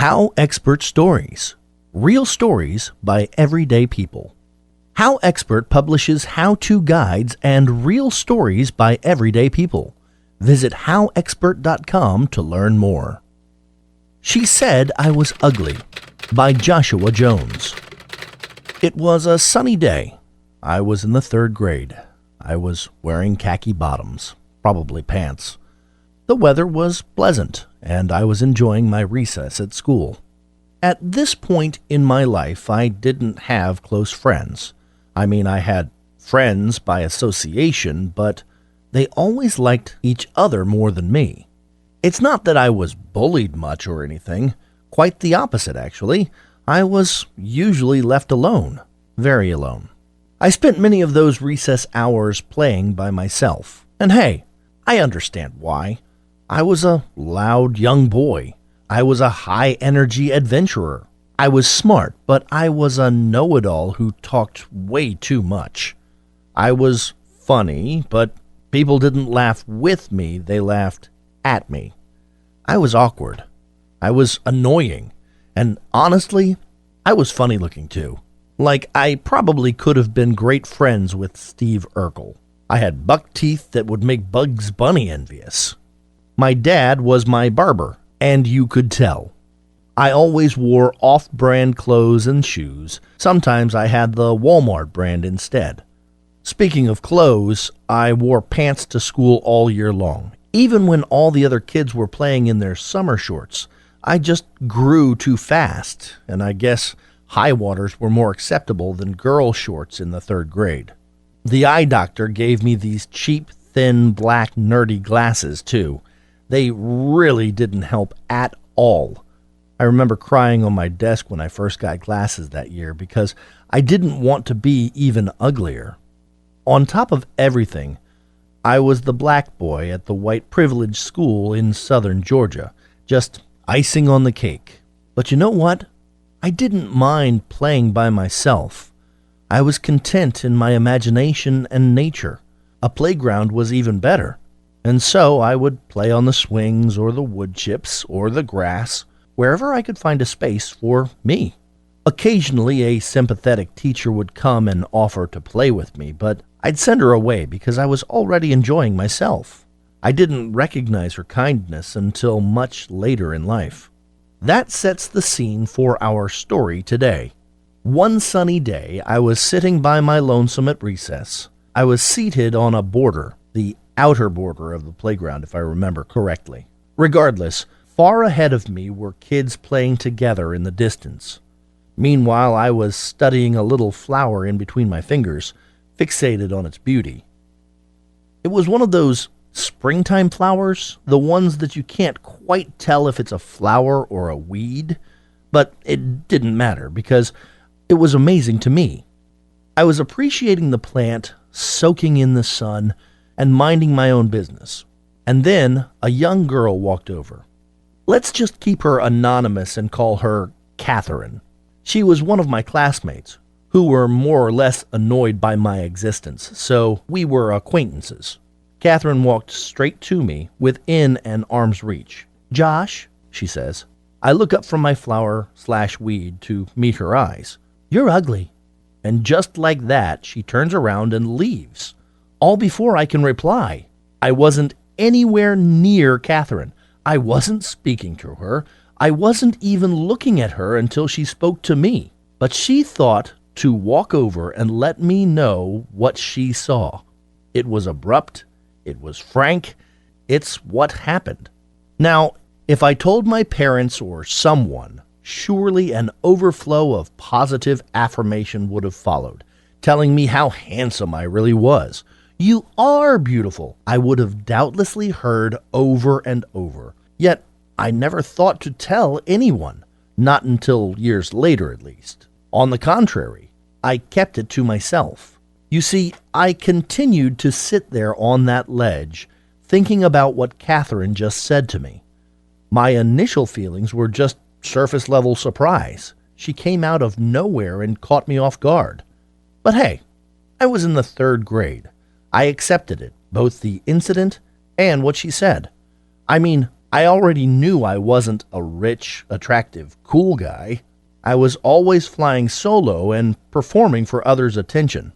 HowExpert Stories. Real stories by everyday people. HowExpert publishes how-to guides and real stories by everyday people. Visit HowExpert.com to learn more. She Said I Was Ugly by Joshua Jones. It was a sunny day. I was in the 3rd grade. I was wearing khaki bottoms, probably pants. The weather was pleasant, and I was enjoying my recess at school. At this point in my life, I didn't have close friends. I mean, I had friends by association, but they always liked each other more than me. It's not that I was bullied much or anything. Quite the opposite, actually. I was usually left alone, very alone. I spent many of those recess hours playing by myself. And hey, I understand why. I was a loud young boy. I was a high-energy adventurer. I was smart, but I was a know-it-all who talked way too much. I was funny, but people didn't laugh with me, they laughed at me. I was awkward. I was annoying. And honestly, I was funny-looking too. Like, I probably could have been great friends with Steve Urkel. I had buck teeth that would make Bugs Bunny envious. My dad was my barber, and you could tell. I always wore off-brand clothes and shoes. Sometimes I had the Walmart brand instead. Speaking of clothes, I wore pants to school all year long. Even when all the other kids were playing in their summer shorts, I just grew too fast, and I guess high waters were more acceptable than girl shorts in the 3rd grade. The eye doctor gave me these cheap, thin, black, nerdy glasses, too. They really didn't help at all. I remember crying on my desk when I first got glasses that year because I didn't want to be even uglier. On top of everything, I was the black boy at the white privilege school in southern Georgia, just icing on the cake. But you know what? I didn't mind playing by myself. I was content in my imagination and nature. A playground was even better. And so I would play on the swings or the wood chips or the grass, wherever I could find a space for me. Occasionally a sympathetic teacher would come and offer to play with me, but I'd send her away because I was already enjoying myself. I didn't recognize her kindness until much later in life. That sets the scene for our story today. One sunny day, I was sitting by my lonesome at recess. I was seated on a border, the outer border of the playground, if I remember correctly. Regardless, far ahead of me were kids playing together in the distance. Meanwhile, I was studying a little flower in between my fingers, fixated on its beauty. It was one of those springtime flowers, the ones that you can't quite tell if it's a flower or a weed, but it didn't matter because it was amazing to me. I was appreciating the plant, soaking in the sun, and minding my own business. And then a young girl walked over. Let's just keep her anonymous and call her Catherine. She was one of my classmates, who were more or less annoyed by my existence, so we were acquaintances. Catherine walked straight to me, within an arm's reach. "Josh," she says. I look up from my flower/weed to meet her eyes. "You're ugly." And just like that, she turns around and leaves. All before I can reply. I wasn't anywhere near Catherine. I wasn't speaking to her. I wasn't even looking at her until she spoke to me. But she thought to walk over and let me know what she saw. It was abrupt. It was frank. It's what happened. Now, if I told my parents or someone, surely an overflow of positive affirmation would have followed, telling me how handsome I really was. "You are beautiful," I would have doubtlessly heard over and over. Yet, I never thought to tell anyone, not until years later at least. On the contrary, I kept it to myself. You see, I continued to sit there on that ledge, thinking about what Catherine just said to me. My initial feelings were just surface-level surprise. She came out of nowhere and caught me off guard. But hey, I was in the 3rd grade. I accepted it, both the incident and what she said. I mean, I already knew I wasn't a rich, attractive, cool guy. I was always flying solo and performing for others' attention.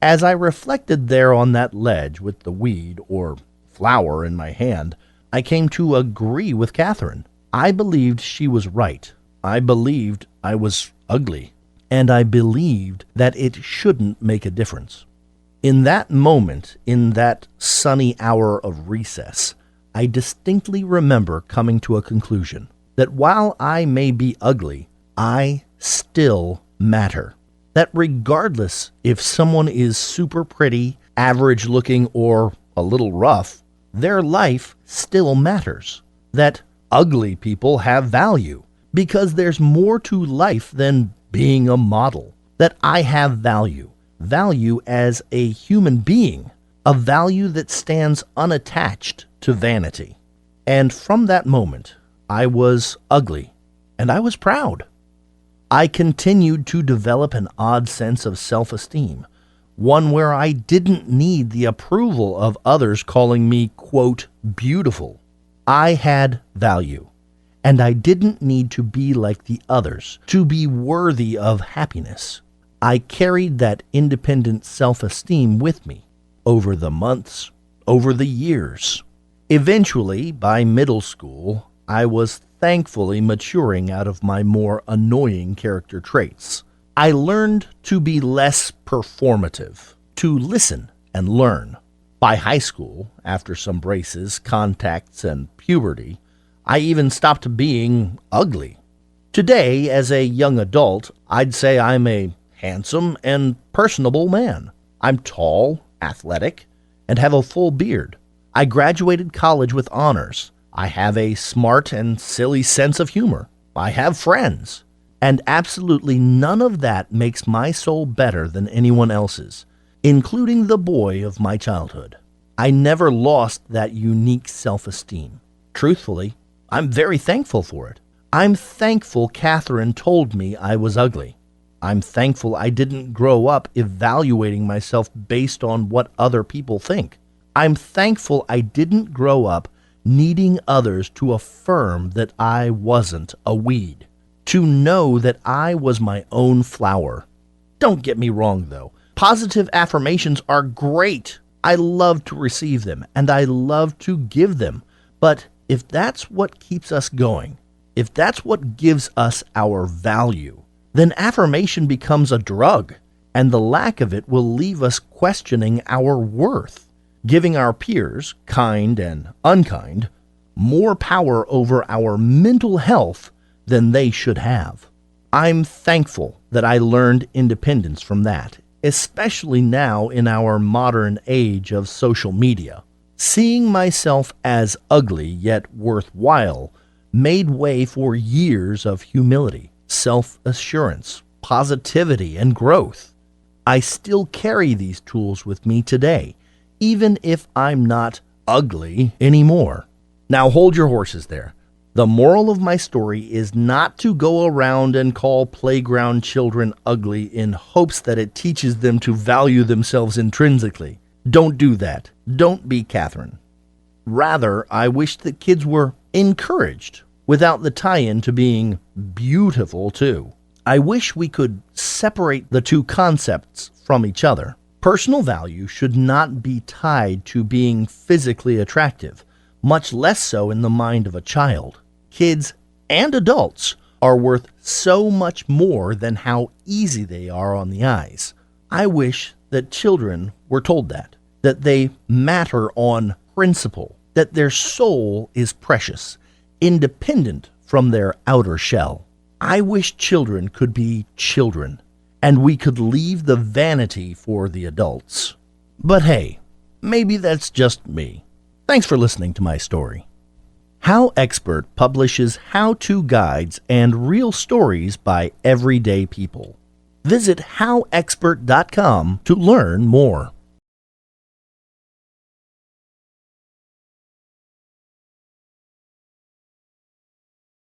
As I reflected there on that ledge with the weed, or flower, in my hand, I came to agree with Catherine. I believed she was right. I believed I was ugly. And I believed that it shouldn't make a difference. In that moment, in that sunny hour of recess, I distinctly remember coming to a conclusion that while I may be ugly, I still matter. That regardless if someone is super pretty, average looking, or a little rough, their life still matters. That ugly people have value because there's more to life than being a model. That I have value as a human being, a value that stands unattached to vanity. And from that moment, I was ugly, and I was proud. I continued to develop an odd sense of self-esteem, one where I didn't need the approval of others calling me, quote, beautiful. I had value, and I didn't need to be like the others to be worthy of happiness. I carried that independent self-esteem with me over the months, over the years. Eventually, by middle school, I was thankfully maturing out of my more annoying character traits. I learned to be less performative, to listen and learn. By high school, after some braces, contacts, and puberty, I even stopped being ugly. Today, as a young adult, I'd say I'm a handsome and personable man. I'm tall, athletic, and have a full beard. I graduated college with honors. I have a smart and silly sense of humor. I have friends. And absolutely none of that makes my soul better than anyone else's, including the boy of my childhood. I never lost that unique self-esteem. Truthfully, I'm very thankful for it. I'm thankful Catherine told me I was ugly. I'm thankful I didn't grow up evaluating myself based on what other people think. I'm thankful I didn't grow up needing others to affirm that I wasn't a weed, to know that I was my own flower. Don't get me wrong, though. Positive affirmations are great. I love to receive them, and I love to give them. But if that's what keeps us going, if that's what gives us our value, then affirmation becomes a drug, and the lack of it will leave us questioning our worth, giving our peers, kind and unkind, more power over our mental health than they should have. I'm thankful that I learned independence from that, especially now in our modern age of social media. Seeing myself as ugly yet worthwhile made way for years of humility, self-assurance, positivity, and growth. I still carry these tools with me today, even if I'm not ugly anymore. Now hold your horses there. The moral of my story is not to go around and call playground children ugly in hopes that it teaches them to value themselves intrinsically. Don't do that. Don't be Catherine. Rather, I wish that kids were encouraged without the tie-in to being beautiful too. I wish we could separate the two concepts from each other. Personal value should not be tied to being physically attractive, much less so in the mind of a child. Kids and adults are worth so much more than how easy they are on the eyes. I wish that children were told that they matter on principle, that their soul is precious, independent from their outer shell. I wish children could be children, and we could leave the vanity for the adults. But hey, maybe that's just me. Thanks for listening to my story. HowExpert publishes how-to guides and real stories by everyday people. Visit HowExpert.com to learn more.